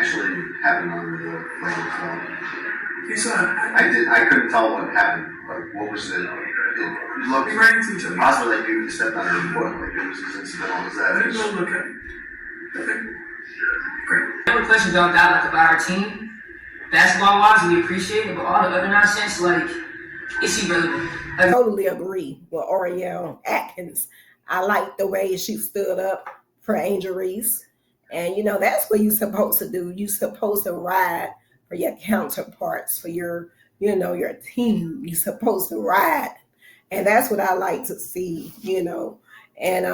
actually happened on the Lakers film. He's I couldn't tell what happened. Like, what was it? It looked ran into each other. possibly like you stepped on her foot. Like it was as incidental as that. I didn't go look at it. Okay. Great. I have a question about that, like about our team. Basketball-wise, we appreciate it, but all the other nonsense, like, it's irrelevant. I totally agree with Ariel Atkins. I like the way she stood up for Angel Reese. And, you know, that's what you're supposed to do. You're supposed to ride for your counterparts, for your, you know, your team. You're supposed to ride. And that's what I like to see, you know. And,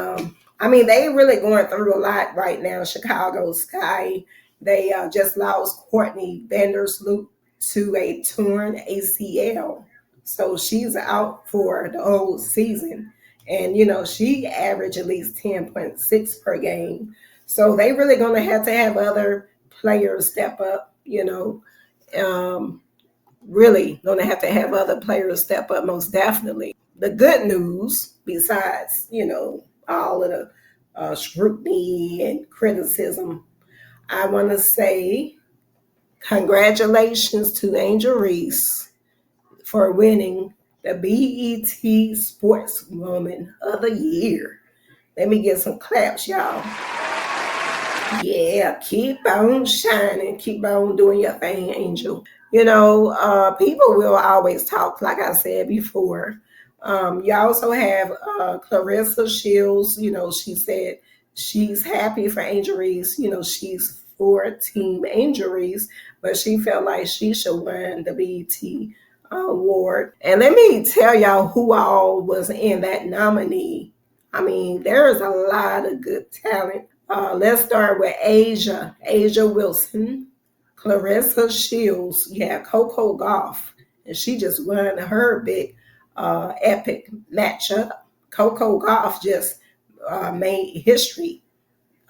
I mean, they really going through a lot right now. Chicago Sky, they just lost Courtney Vandersloot to a torn ACL. So she's out for the whole season. And, you know, she averaged at least 10.6 per game. So they really going to have other players step up, you know. Really going to have other players step up, most definitely. The good news, besides, you know, all of the scrutiny and criticism, I want to say congratulations to Angel Reese for winning the BET Sportswoman of the Year. Let me get some claps, y'all. Yeah, keep on shining. Keep on doing your thing, Angel. You know, people will always talk, like I said before. You also have Clarissa Shields. You know, she said she's happy for Angel Reese. You know, she's for Team Angel Reese, but she felt like she should win the BET award. And let me tell y'all who all was in that nominee. I mean, there's a lot of good talent. Let's start with Asia Wilson, Clarissa Shields. You have Coco Gauff, and she just won her big epic matchup. Coco Gauff just made history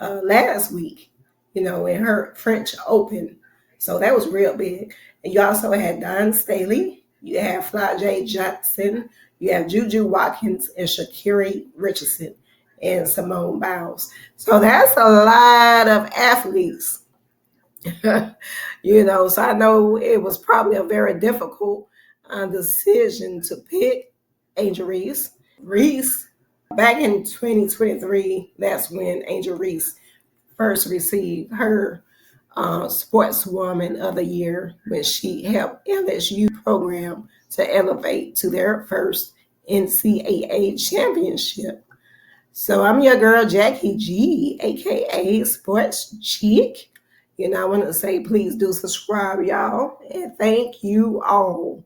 last week, you know, in her French Open. So that was real big. And you also had Don Staley. You have Flajay Johnson. You have Juju Watkins and Sha'Carri Richardson and Simone Biles. So that's a lot of athletes. You know, so I know it was probably a very difficult decision to pick Angel Reese. Back in 2023, that's when Angel Reese first received her Sportswoman of the Year when she helped LSU program to elevate to their first NCAA championship. So I'm your girl, Jackie G, aka Sports Chick. You know, I want to say please do subscribe, y'all, and thank you all.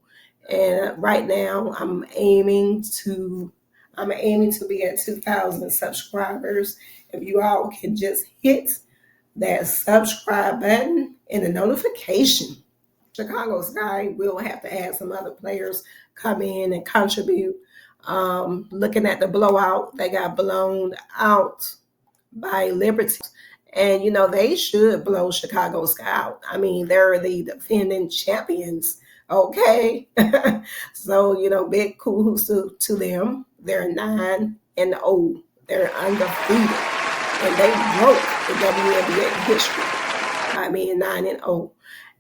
And right now, I'm aiming to be at 2,000 subscribers. If you all can just hit that subscribe button and the notification. Chicago Sky will have to have some other players come in and contribute. Looking at the blowout, they got blown out by Liberty. And, you know, they should blow Chicago Sky out. I mean, they're the defending champions, okay? So, you know, big kudos to them. They're 9-0. They're undefeated. And they broke the WNBA history. I mean, 9-0.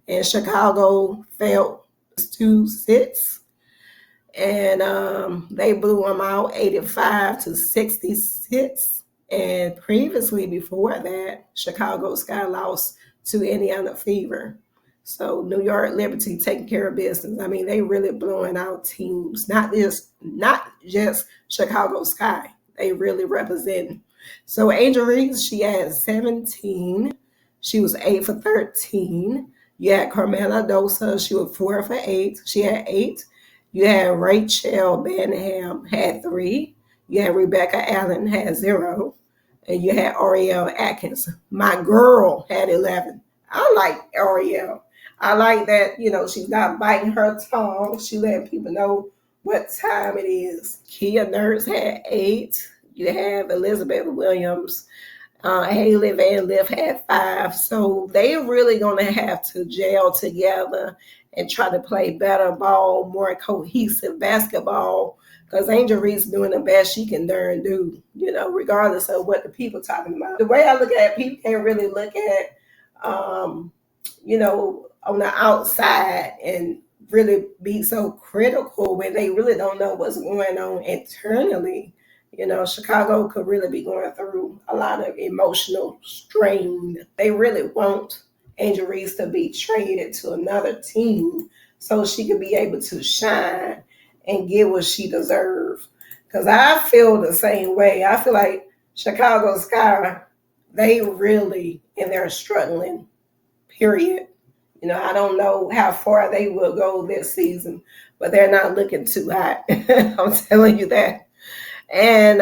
And Chicago fell 2-6. And they blew them out 85-66. And previously, before that, Chicago Sky lost to Indiana Fever. So New York Liberty taking care of business. I mean, they really blowing out teams, not just Chicago Sky. They really representing. So Angel Reese, she had 17. She was 8 for 13. You had Carmela Dosa, she was 4 for 8. She had 8. You had Rachel Benham, had 3. You had Rebecca Allen, had 0. And you had Ariel Atkins. My girl had 11. I like Ariel. I like that, you know, she's not biting her tongue. She letting people know what time it is. Kia Nurse had 8. You have Elizabeth Williams. Haley Van Liff had 5. So they're really going to have to gel together and try to play better ball, more cohesive basketball, because Angel Reese doing the best she can darn do, you know, regardless of what the people talking about. The way I look at it, people can't really look at on the outside and really be so critical when they really don't know what's going on internally. Chicago could really be going through a lot of emotional strain. They really want Angel Reese to be traded to another team so she could be able to shine and get what she deserves. Because I feel the same way. I feel like Chicago Sky, they really, and they're struggling, period. I don't know how far they will go this season, but they're not looking too hot. I'm telling you that. And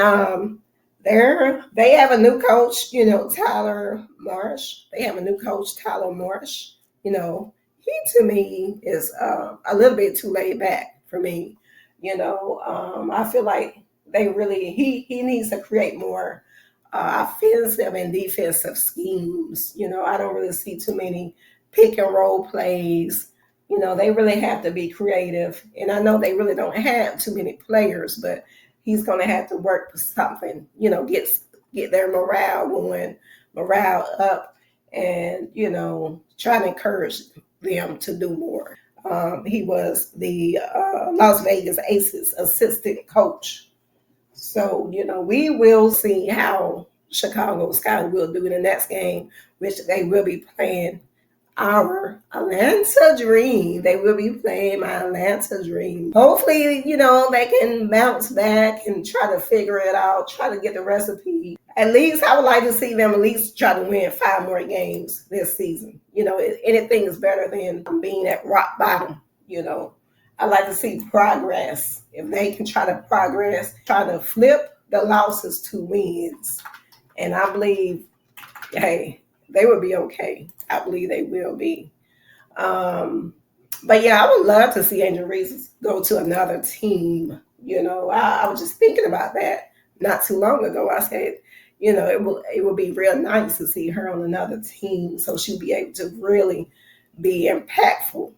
they have a new coach, Tyler Marsh. They have a new coach, Tyler Marsh. He to me is a little bit too laid back for me. I feel like he needs to create more offensive and defensive schemes. I don't really see too many pick and roll plays. They really have to be creative. And I know they really don't have too many players, but he's going to have to work for something, get their morale going, morale up, and, try to encourage them to do more. He was the Las Vegas Aces assistant coach. So, we will see how Chicago Sky will do in the next game, which they will be playing our Atlanta Dream. They will be playing my Atlanta Dream. Hopefully, they can bounce back and try to figure it out, try to get the recipe. At least I would like to see them at least try to win 5 more games this season. Anything is better than being at rock bottom. I like to see progress. If they can try to progress, try to flip the losses to wins. And I believe, hey, they will be okay. I believe they will be. But yeah, I would love to see Angel Reese go to another team. I was just thinking about that not too long ago. I said, it would be real nice to see her on another team so she'll be able to really be impactful,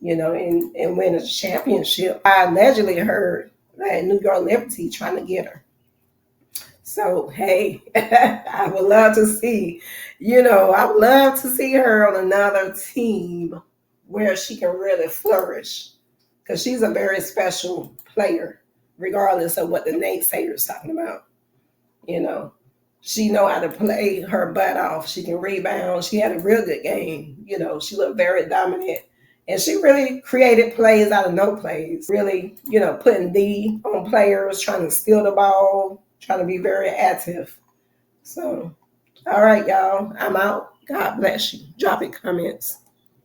and win a championship. I allegedly heard that New York Liberty trying to get her. So, hey, I would love to see, I would love to see her on another team where she can really flourish because she's a very special player, regardless of what the naysayers talking about. She know how to play her butt off. She can rebound. She had a real good game. She looked very dominant. And she really created plays out of no plays. Really, putting D on players, trying to steal the ball, trying to be very active. So, all right, y'all. I'm out. God bless you. Drop in comments.